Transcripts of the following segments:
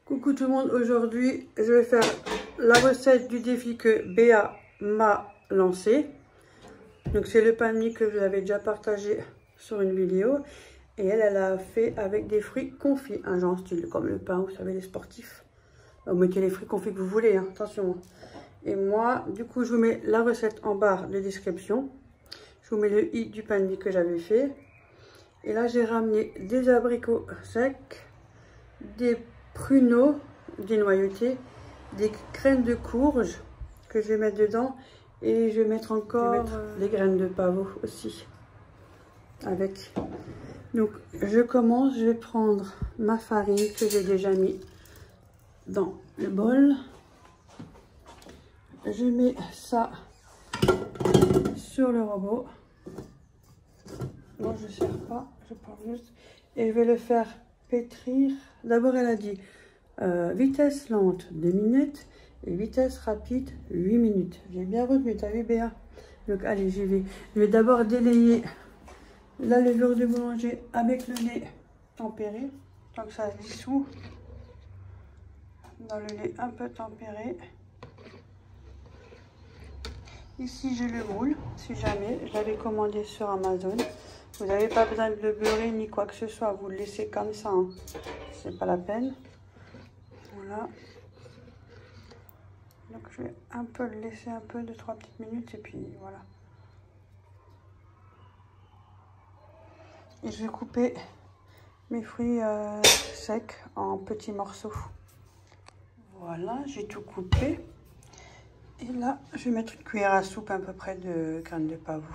Coucou tout le monde, aujourd'hui je vais faire la recette du défi que Béa m'a lancé. Donc c'est le pain de mie que je vous avais déjà partagé sur une vidéo. Et elle a fait avec des fruits confits, un genre style comme le pain, vous savez les sportifs. Vous mettez les fruits confits que vous voulez, hein, attention. Et moi, du coup je vous mets la recette en barre de description. Je vous mets le i du pain de mie que j'avais fait. Et là j'ai ramené des abricots secs, des pruneaux dénoyautés, des graines de courge que je vais mettre dedans et je vais mettre encore des graines de pavot aussi avec. Donc je commence, je vais prendre ma farine que j'ai déjà mis dans le bol. Je mets ça sur le robot. Non, je ne sers pas, je prends juste et je vais le faire pétrir. D'abord elle a dit vitesse lente 2 minutes et vitesse rapide 8 minutes. J'ai bien retenu, t'as vu Béa? Donc allez, j'y vais. Je vais d'abord délayer la levure de boulanger avec le lait tempéré. Tant que ça se dissout dans le lait un peu tempéré. Ici j'ai le moule, si jamais, je l'avais commandé sur Amazon. Vous n'avez pas besoin de le beurrer ni quoi que ce soit, vous le laissez comme ça, hein. C'est pas la peine. Voilà. Donc je vais un peu le laisser un peu, 2-3 petites minutes et puis voilà. Et je vais couper mes fruits secs en petits morceaux. Voilà, j'ai tout coupé. Et là, je vais mettre une cuillère à soupe à peu près de graines de pavot.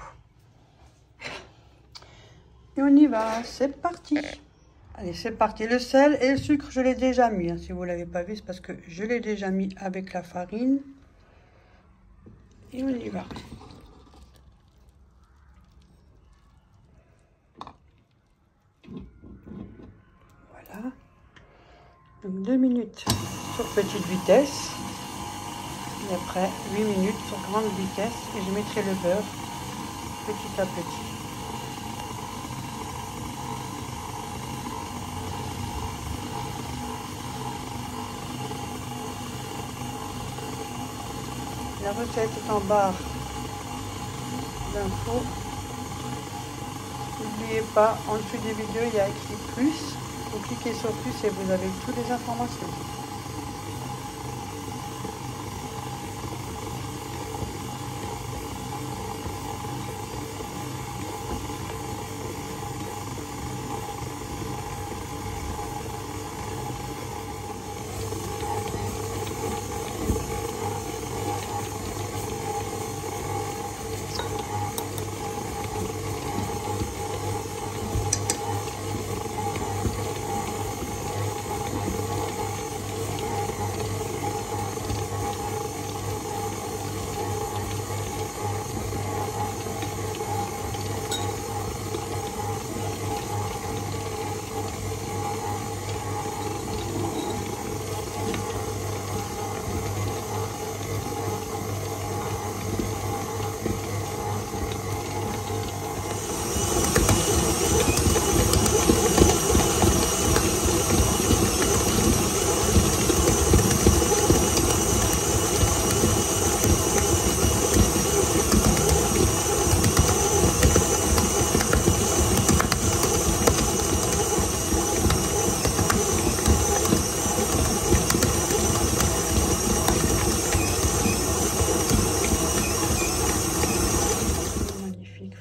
Et on y va, c'est parti. Allez, c'est parti. Le sel et le sucre, je l'ai déjà mis. Hein. Si vous ne l'avez pas vu, c'est parce que je l'ai déjà mis avec la farine. Et on y va. Voilà. Donc 2 minutes sur petite vitesse. Et après 8 minutes sur grande vitesse. Et je mettrai le beurre petit à petit. La recette est en barre d'infos. N'oubliez pas, en dessous des vidéos, il y a écrit plus. Vous cliquez sur plus et vous avez toutes les informations.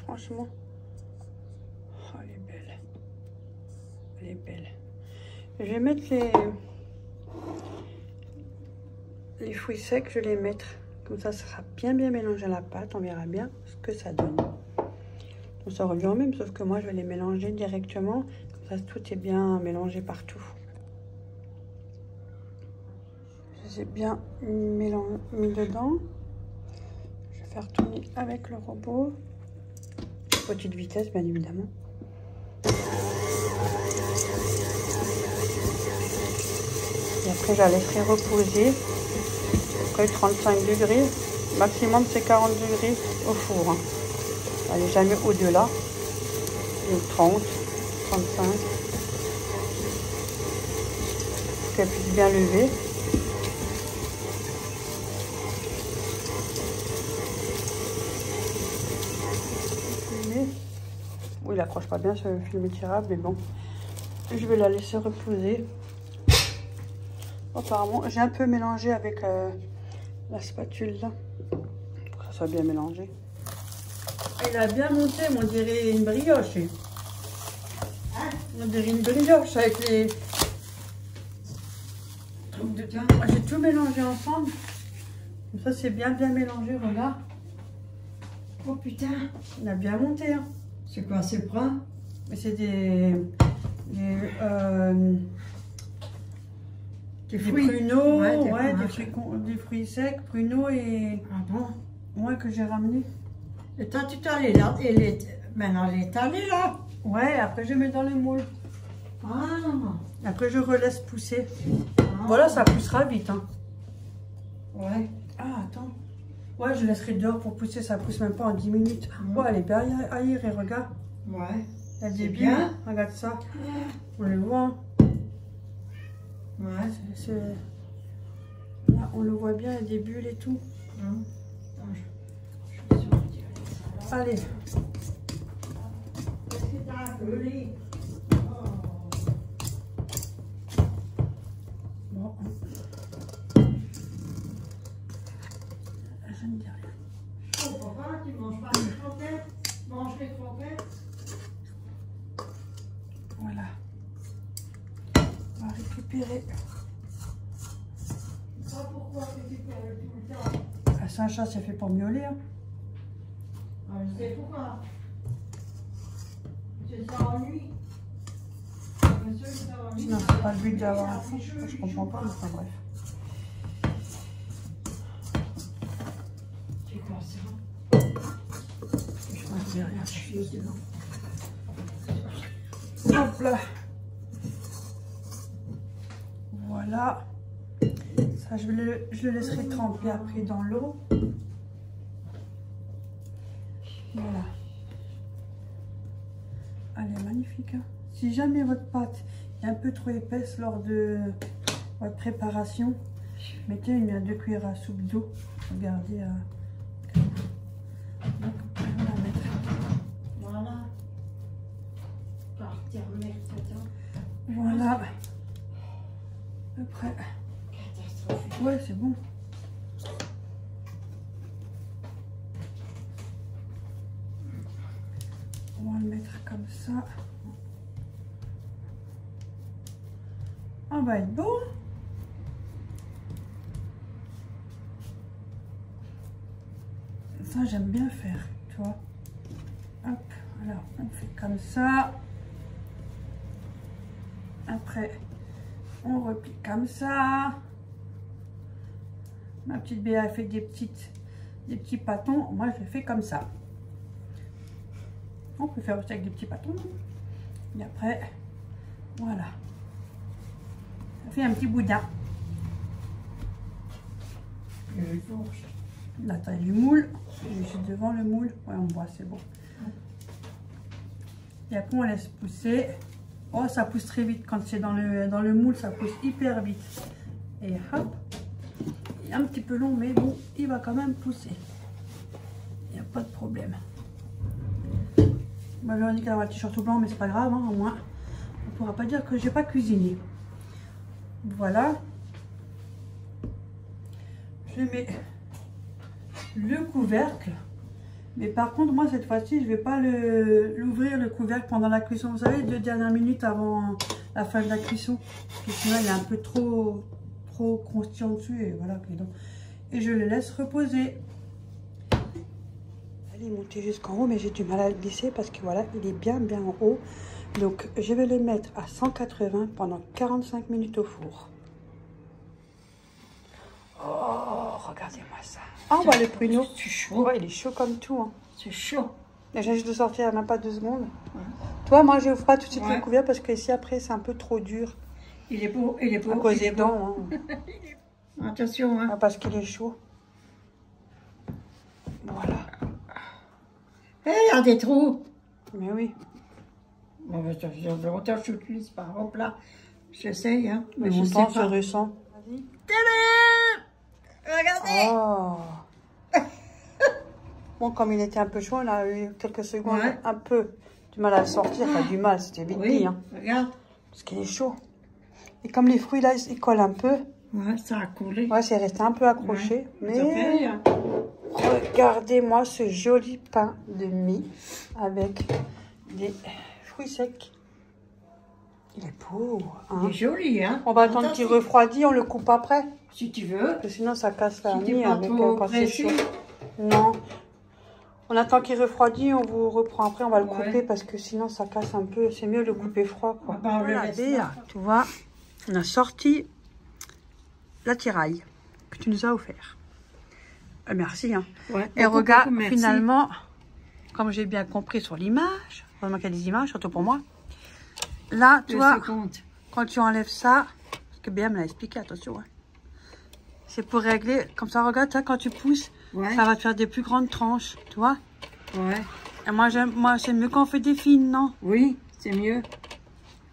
Franchement, oh, elle est belle. Elle est belle. Je vais mettre les fruits secs, je vais les mettre comme ça sera bien mélangé à la pâte. On verra bien ce que ça donne. On ça revient au même, sauf que moi je vais les mélanger directement. Comme ça, tout est bien mélangé partout. Je les ai bien mis dedans. Je vais faire tourner avec le robot. Petite vitesse, bien évidemment. Et après, je la laisserai reposer. Après 35 degrés. Maximum, c'est 40 degrés au four. Hein. Allez, jamais au-delà. 30, 35. pour qu'elle puisse bien lever. Oui, il accroche pas bien sur le film tirable, mais bon. Je vais la laisser reposer. Apparemment, j'ai un peu mélangé avec la spatule là, pour que ça soit bien mélangé. Elle a bien monté, on dirait une brioche. On dirait une brioche avec les trucs de... J'ai tout mélangé ensemble. Comme ça, c'est bien mélangé, regarde. Oh putain, il a bien monté. Hein. C'est quoi, c'est le brun? Mais c'est des fruits. Pruneaux, ouais, des fruits secs, pruneaux et... Ah bon? Ouais, que j'ai ramené. Et toi, tu t'es allé là, maintenant elle est allée là? Ouais, après je mets dans le moule. Ah. Après je relaisse pousser. Ah. Voilà, ça poussera vite. Hein. Ouais. Ah, attends. Ouais, je laisserai dehors pour pousser, ça pousse même pas en 10 minutes. Ouais, elle est bien ailleurs, et regarde. Ouais. Elle est bien. Regarde ça. On le voit. Ouais. Là, on le voit bien, il y a des bulles et tout. Allez. Bon. Je ne dis rien. Oh, papa, tu manges pas les croquettes? Mange les croquettes. Voilà. On va récupérer. Pas pourquoi récupérer tout le temps. Ah, c'est un chat, c'est fait pour miauler. Hein. Ah, je sais pourquoi. C'est ça ennuie. Non, c'est pas le but d'avoir un fou. Je comprends pas, mais enfin bref. C'est quoi ça? Je pense que rien. Hop là. Voilà. Ça, je le laisserai tremper après dans l'eau. Voilà. Elle est magnifique. Hein. Si jamais votre pâte est un peu trop épaisse lors de votre préparation, mettez une à 2 cuillères à soupe d'eau. Regardez. Donc, on va la mettre. Voilà. Voilà. Après. Ouais, c'est bon. On va le mettre comme ça. On va être beau. Ça, j'aime bien faire, tu vois. Hop, alors on fait comme ça. Après, on replie comme ça. Ma petite Béa a fait des petits pâtons. Moi, je fais comme ça. On peut faire aussi avec des petits pâtons. Et après, voilà. Ça fait un petit boudin. La taille du moule. Je suis devant le moule. Ouais, on voit, c'est bon. Et après, on laisse pousser. Oh, ça pousse très vite. Quand c'est dans le moule, ça pousse hyper vite. Et hop. Il est un petit peu long, mais bon, il va quand même pousser. Il n'y a pas de problème. Bah, Véronique a un t-shirt blanc, mais c'est pas grave, hein, au moins. On ne pourra pas dire que j'ai pas cuisiné. Voilà. Je mets le couvercle. Mais par contre, moi, cette fois-ci, je ne vais pas l'ouvrir le couvercle pendant la cuisson. Vous savez, 2 dernières minutes avant la fin de la cuisson. Parce que sinon, il est un peu trop croustillant dessus. Et voilà. Et je le laisse reposer. Elle est montée jusqu'en haut, mais j'ai du mal à le glisser parce que voilà, il est bien en haut. Donc, je vais le mettre à 180 pendant 45 minutes au four. Oh, regardez-moi ça. Ah, on voit le pruneau. C'est chaud. Ouais, il est chaud comme tout. Hein. C'est chaud. J'ai juste de sortir, même pas 2 secondes. Ouais. Toi, moi, je n'ouvre pas tout de suite le couvert parce que ici, après, c'est un peu trop dur. Il est beau, il est beau. À cause des dents. Hein. Attention, hein. Ah, parce qu'il est chaud. Voilà. Eh, il y a des trous. Mais oui. Bon, je j'utilise pas. Hop là. J'essaye, hein. Mais Mais je sais longtemps, c'est pas. récent. Regardez. Oh. Bon, comme il était un peu chaud, on a eu quelques secondes, Ouais. un peu du mal à le sortir. Enfin, du mal, c'était vite dit, Oui, hein. regarde. Parce qu'il est chaud. Et comme les fruits, là, ils collent un peu. Ouais, ça a coulé. Ouais, c'est resté un peu accroché. Ouais. Ça fait Mais rien. regardez-moi ce joli pain de mie avec des fruits secs. Il est beau, hein. Il est joli, hein. On va attendre qu'il refroidisse, on le coupe après. Si tu veux. Parce que sinon, ça casse la Si tu mie pas avec trop quand c'est pressé. chaud. Non. On attend qu'il refroidisse, on vous reprend après, on va le Ouais. couper parce que sinon ça casse un peu. C'est mieux de le couper froid, quoi. Ah bah, on le laisse là. Tu vois, on a sorti l'attirail que tu nous as offert. Merci, hein. Ouais. Et Beaucoup, regarde, beaucoup, merci. finalement, comme j'ai bien compris sur l'image, vraiment qu'il y a des images, surtout pour moi. Là, tu 2 vois, secondes. quand tu enlèves ça, parce que bien me l'a expliqué, attention, hein. C'est pour régler, comme ça, regarde, ça, quand tu pousses, Ouais. ça va te faire des plus grandes tranches, tu vois. Ouais. Et moi, c'est mieux quand on fait des fines, non? Oui, c'est mieux.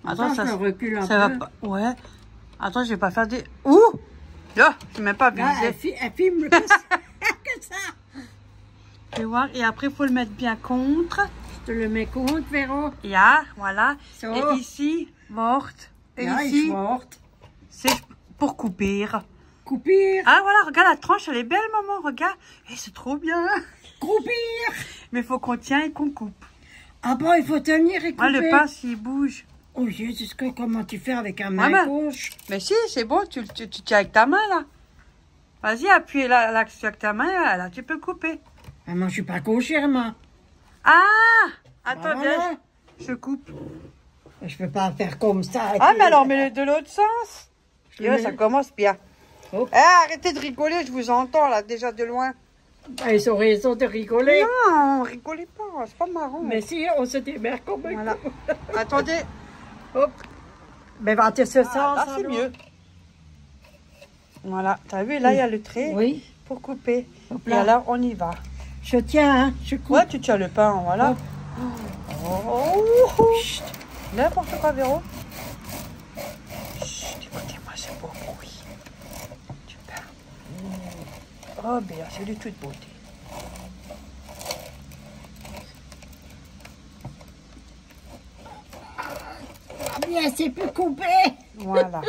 Attends, je recule un ça peu. va pas. Ouais. Attends, je vais pas faire des. Ouh! Là, je même pas Là, visé. elle filme que ça. Que ça. Tu vois, et après, il faut le mettre bien contre. Je te le mets contre, Véro. Ja, voilà. So. Et ici, morte. Et Ja, ici, ich warte. c'est pour couper. Coupir. Ah, voilà, regarde, la tranche, elle est belle, maman, regarde. Et c'est trop bien. Coupir. Mais il faut qu'on tienne et qu'on coupe. Ah bon, il faut tenir et couper. Ah, le pain, s'il bouge. Oh Jésus, comment tu fais avec un Ouais, main mais- gauche? Mais si, c'est bon, tu tiens avec ta main, là. Vas-y, appuie là, avec ta main, là, tu peux couper. Ah, moi, je suis pas gauchère, moi. Ah! Attends, Bah, voilà. viens, je coupe. Je peux pas faire comme ça. Ah, mais alors, mets-le de l'autre sens. Je le Yo, mets- ça commence bien. Hop. Eh, arrêtez de rigoler, je vous entends, là, déjà de loin. Ah, ils ont raison de rigoler. Non, rigolez pas, c'est pas marrant. Mais si, on se démerde comme un Voilà. coup. Attendez. Hop. Mais va te ce sens. Là, c'est alors. mieux. Voilà, t'as vu, là, il y a le trait Oui. pour couper. Hop Et là. alors, on y va. Je tiens, hein. Je coupe. Ouais, tu tiens le pain, voilà. Hop. Oh, chut. N'importe quoi, Véro. Chut, écoutez-moi ce beau bruit du pain. Oh, bien, c'est de toute beauté. Ah, bien, c'est plus coupé. Voilà.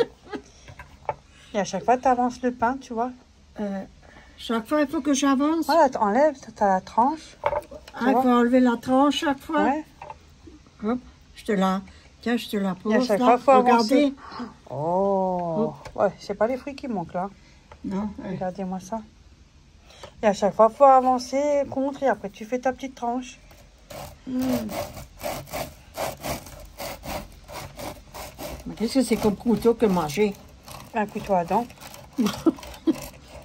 Et à chaque fois, tu avances le pain, tu vois. Chaque fois, il faut que j'avance. Voilà, t'enlèves, t'as la tranche. Ah, il faut enlever la tranche chaque fois. Ouais. Hop. Je te la... Tiens, je te la pose. Et à chaque là. fois, faut Regardez. avancer. Oh. Ouais, c'est pas les fruits qui manquent, là. Non. Regardez-moi ça. Et à chaque fois, faut avancer contre et après, tu fais ta petite tranche. Mais qu'est-ce que c'est comme couteau que manger? Un couteau à dents.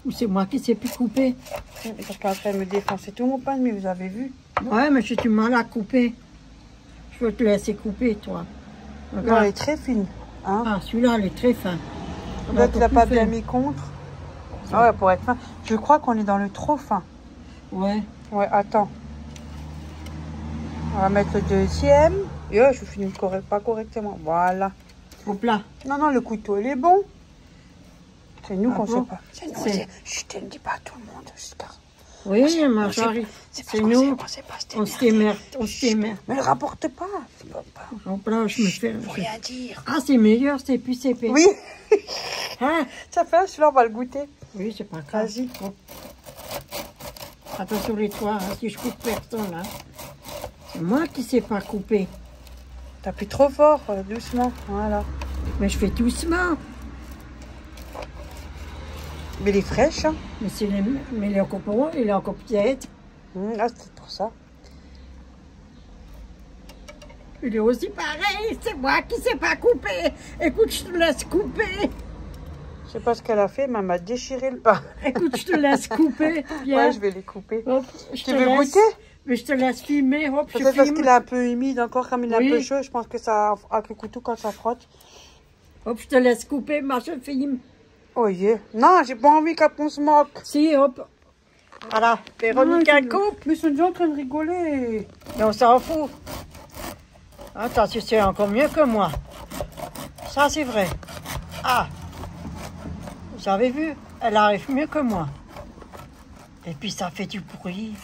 Ou c'est moi qui sais plus couper? Parce qu'en train de me défoncer tout mon pain de mie, vous avez vu. Ouais, mais j'ai du mal à couper. Je veux te laisser couper, toi. Non, Regarde. elle est très fine. Hein. Ah, celui-là, il est très fin. Là, tu l'as pas bien mis. mis contre. Ah ouais, pour être fin. Je crois qu'on est dans le trop fin. Ouais. Ouais, attends. On va mettre le deuxième. Et oh, je finis pas correctement. Voilà. Au plat. Non, non, le couteau, il est bon. C'est nous Ah qu'on bon? sait pas. C'est nous. C'est- Chut, ne dis pas à tout le monde. Car... Oui, mais on sait- j'arrive. C'est C'est nous. On sait pas se On se démerder. démerde. On se démerde. Mais le rapporte pas. C'est pas. Hop là, je me fais... Faut rien dire. Ah, c'est meilleur, c'est plus épais. Oui. Hein? Ça fait, celui-là, on va le goûter. Oui, c'est pas grave. Vas-y. Hop. Attention les toits, hein, si je coupe personne, là. C'est moi qui sais pas couper. T'appuies trop fort, doucement. Voilà. Mais je fais doucement. Mais il est fraîche, hein. Mais c'est les... Mais il est encore bon, il est encore peut-être. Ah, c'est pour ça. Il est aussi pareil, c'est moi qui sais pas couper. Écoute, je te laisse couper. Je sais pas ce qu'elle a fait, mais elle m'a déchiré le pain. Écoute, je te laisse couper. Viens. Ouais, je vais les couper. Hop, je Tu te veux laisse. goûter? Mais je te laisse filmer. Hop, je Peut-être parce filme. qu'il est un peu humide encore, comme il est Oui. un peu chaud. Je pense que ça, avec le couteau, quand ça frotte. Hop, je te laisse couper, moi je filme. Oh yeah. Non, j'ai pas envie qu'on se moque. Si, hop. Voilà, Véronique, elle coupe. Mais ils sont déjà en train de rigoler. Mais on s'en fout. Attends, tu sais encore mieux que moi. Ça, c'est vrai. Ah, vous avez vu, elle arrive mieux que moi. Et puis, ça fait du bruit.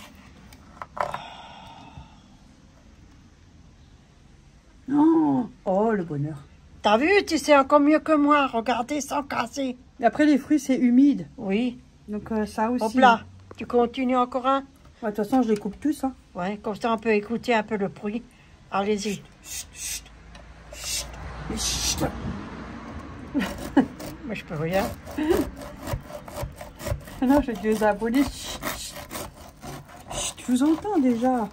Non. Oh, le bonheur. T'as vu, tu sais encore mieux que moi. Regardez, sans casser. Et après, les fruits, c'est humide. Oui. Donc, ça aussi. Hop là, tu continues encore un? Ouais, de toute façon, je les coupe tous. Hein. Ouais, comme ça, on peut écouter un peu le bruit. Allez-y. Chut, chut, chut, mais chut. Mais je peux rien. Non, j'ai des abonnés. Chut, chut. Chut, je vous entends déjà.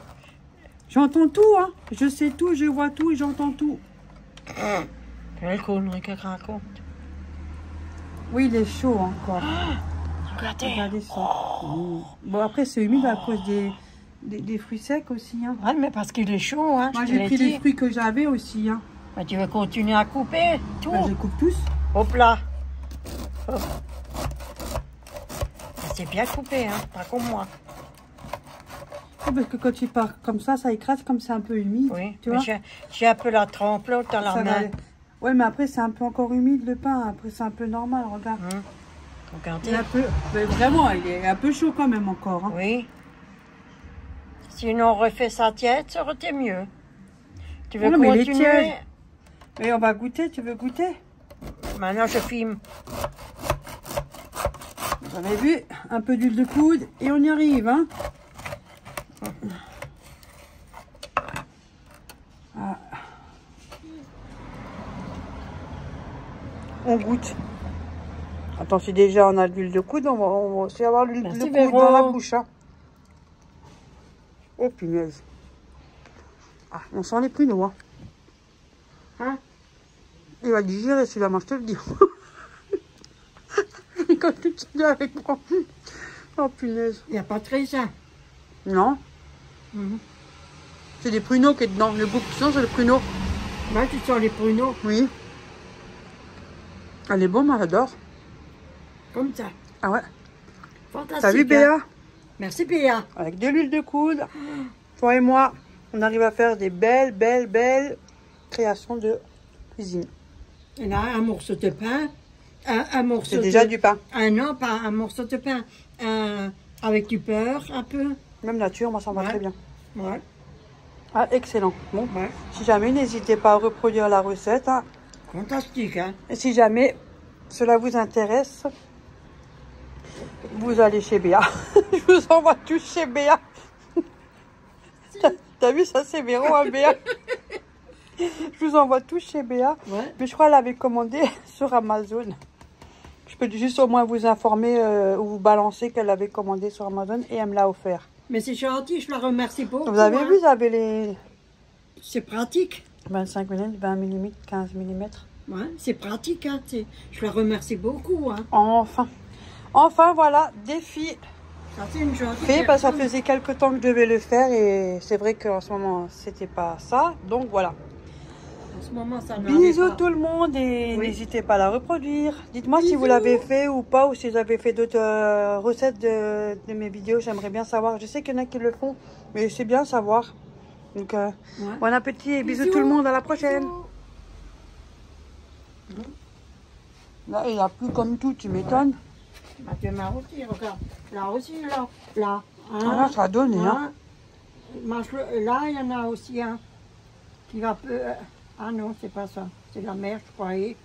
J'entends tout, hein. Je sais tout, je vois tout et j'entends tout. Quelle connerie qu'elle raconte. Oui, il est chaud encore. Regardez. Regardez ça. Bon, après, c'est humide à cause des fruits secs aussi. Hein. Ouais, mais parce qu'il est chaud, hein. Moi, j'ai pris les fruits que j'avais aussi. Hein. Mais tu veux continuer à couper tout? Ben, je les coupe tous. Hop là. Hop. C'est bien coupé, hein. Pas comme moi. Oh, parce que quand tu pars comme ça écrase comme c'est un peu humide. Oui, tu vois. j'ai un peu la trempe là, dans la Ça va main. aller. Ouais, mais après, c'est un peu encore humide le pain. Après, c'est un peu normal, regarde. Regardez. Il est un peu... Mais vraiment, il est un peu chaud quand même encore. Hein. Oui. Sinon, on refait sa tiède, ça aurait été mieux. Tu veux Non, mais les continuer? tièdes. Mais on va goûter, tu veux goûter? Maintenant, je filme. Vous avez vu, un peu d'huile de coude et on y arrive. Hein. Ah. On goûte. Attends, si déjà on a de l'huile de coude, on va aussi avoir l'huile de coude dans la bouche. Hein. Oh punaise. Ah, on sent les pruneaux. Hein. Hein? Il va digérer celui-là, moi je te le dis. Quand tu te dis avec moi. Oh punaise. Il n'y a pas de raisin. Non. C'est des pruneaux qui est dedans. Le goût que tu sens, c'est le pruneau. Là, tu sens les pruneaux. Oui. Elle est bonne, moi j'adore. Comme ça. Ah ouais. Fantastique. T'as vu Béa? Merci Béa. Avec de l'huile de coude, toi et moi, on arrive à faire des belles créations de cuisine. Et là, un morceau de pain. Un morceau C'est déjà du pain. Non, pas un morceau de pain. Avec du beurre, un peu. Même nature, moi ça me va Ouais. très bien. Ouais. Ah, excellent. Bon, Ouais. si jamais, n'hésitez pas à reproduire la recette. Hein. Fantastique, hein. Et si jamais cela vous intéresse, vous allez chez Béa. Je vous envoie tous chez Béa. T'as vu, ça c'est Véro, hein, Béa. Je vous envoie tous chez Béa. Ouais. Mais je crois qu'elle avait commandé sur Amazon. Je peux juste au moins vous informer ou vous balancer qu'elle avait commandé sur Amazon et elle me l'a offert. Mais c'est gentil, je la remercie beaucoup. Vous avez hein. vu, vous avez les C'est pratique. 25 mm, 20 mm, 15 mm. Ouais, c'est pratique, hein. Je la remercie beaucoup, hein. Enfin voilà, défi Ça, c'est une gentille fait parce que ça personne. faisait quelques temps que je devais le faire et c'est vrai qu'en ce moment c'était pas ça. Donc voilà. En ce moment, ça n'arrive Bisous pas. tout le monde et Oui. n'hésitez pas à la reproduire. Dites-moi si Bisous. vous l'avez fait ou pas ou si vous avez fait d'autres recettes de mes vidéos. J'aimerais bien savoir. Je sais qu'il y en a qui le font, mais c'est bien savoir. Donc Ouais. bon appétit et bisous Bisous. tout le monde. À la prochaine. Bisous. Là il n'y a plus comme tout, tu m'étonnes. Bah, tu m'as aussi, regarde. Là aussi, là. Ah là, ça a donné, hein. Là, il y en a aussi un qui va peu. Ah non, c'est pas ça. C'est la mer, je croyais.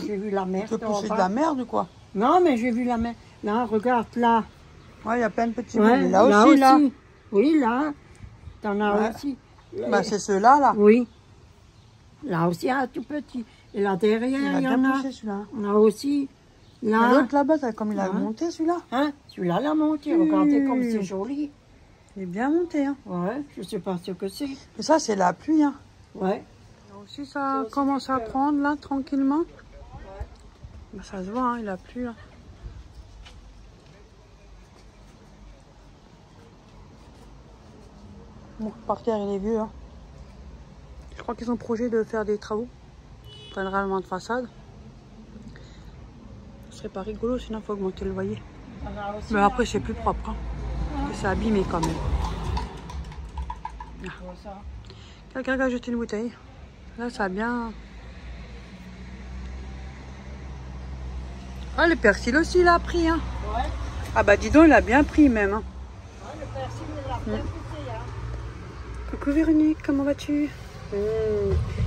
J'ai vu la mer. Tu peux pousser de la merde ou quoi? Non, mais j'ai vu la mer. Là, regarde, là. Ouais, il y a plein de petits Ouais, bouts. Là aussi, là. Oui, là. T'en as Ouais. aussi. Bah, c'est ceux-là, là. Oui. Là aussi, un tout petit. Et là derrière, Il a il y bien en a. poussé, celui-là. On a aussi. Mais Là. l'autre là-bas, comme il a Ouais. monté, celui-là. Hein? Celui-là, l'a monté. Regardez comme c'est joli. Il est bien monté, hein. Ouais, je sais pas ce que c'est. Et ça, c'est la pluie, hein. Ouais. Là aussi, ça commence à prendre, là, tranquillement. Bah, ça se voit, hein, il a plu, là. Bon, par terre, il est vieux, hein. Je crois qu'ils ont projet de faire des travaux. Plein de rallements de façade. Ce serait pas rigolo, sinon il faut augmenter le loyer. Mais après, c'est plus propre, hein. Et c'est abîmé quand même. Quelqu'un qui a jeté une bouteille. Là, ça a bien... Ah, le persil aussi, il a pris. Hein. Ouais. Ah bah dis donc, il a bien pris même. Hein. Ouais, le persil, il a bien poussé. Hein. Coucou Véronique, comment vas-tu?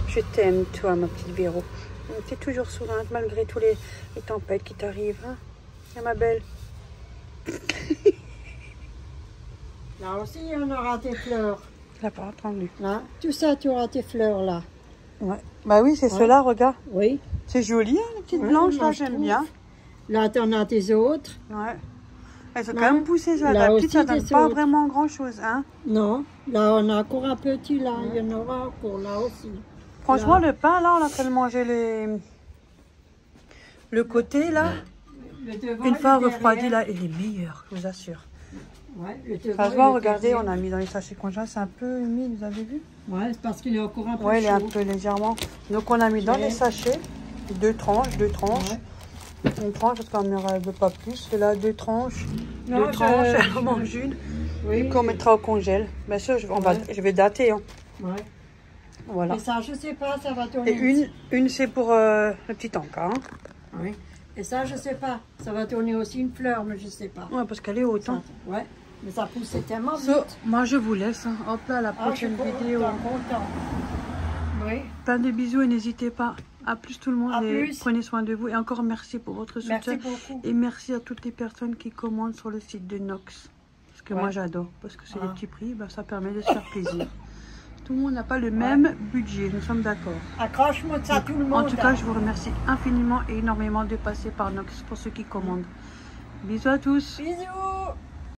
Je t'aime, toi, ma petite Véro. Tu es toujours souriante malgré tous les tempêtes qui t'arrivent. Hein, ah, ma belle. Là aussi, on aura tes fleurs. Je l'ai pas entendu. Là, tout ça, tu auras tes fleurs là. Ouais. Bah oui, c'est ceux-là, regarde. Oui. C'est joli, hein, les petites Ouais, blanches, moi, là, je j'aime trouve. bien. Là, tu en as tes autres. Ouais. Elles sont Là, quand même poussées, ça. là La petite, ça aussi, donne des pas autres. vraiment grand-chose, hein. Non, là, on a encore un petit là. Il y en aura encore là aussi. Franchement, Là. le pain, là, on a train de manger le côté, là. Le devant, Une fois le refroidi, derrière. là, il est meilleur, je vous assure. Ouais, le devant, Ça se et voit, le regardez, derrière. on a mis dans les sachets conjoints, c'est un peu humide, vous avez vu? Ouais, c'est parce qu'il est encore un peu Ouais, il est un chaud. peu légèrement. Donc, on a mis dans Ok. les sachets 2 tranches. Ouais. Une tranche, parce qu'on ne veut pas plus. Et là, 2 tranches. Non, 2 tranches, on mange une. Oui. Qu'on mettra au congèle. Bien sûr, je vais dater. Hein. Ouais. Voilà. Et ça, je sais pas, ça va tourner. Et une c'est pour le petit encas. Hein. Oui. Et ça, je sais pas. Ça va tourner aussi une fleur, mais je sais pas. Ouais, parce qu'elle est haute. Ça, Hein. ouais. Mais ça poussait tellement vite. So, moi, je vous laisse. Hein. Hop là, la Ah, je suis prochaine vidéo. content. Oui. Plein de bisous et n'hésitez pas. À plus tout le monde. À Et plus. prenez soin de vous. Et encore merci pour votre soutien. Merci beaucoup. Et merci à toutes les personnes qui commandent sur le site de Nox. Parce que Ouais. moi j'adore. Parce que c'est des Ah. petits prix, ben, ça permet de se faire plaisir. Tout le monde n'a pas le même budget, nous sommes d'accord. Accroche-moi de ça, tout le monde. En tout cas, je vous remercie infiniment et énormément de passer par Nox pour ceux qui commandent. Bisous à tous. Bisous.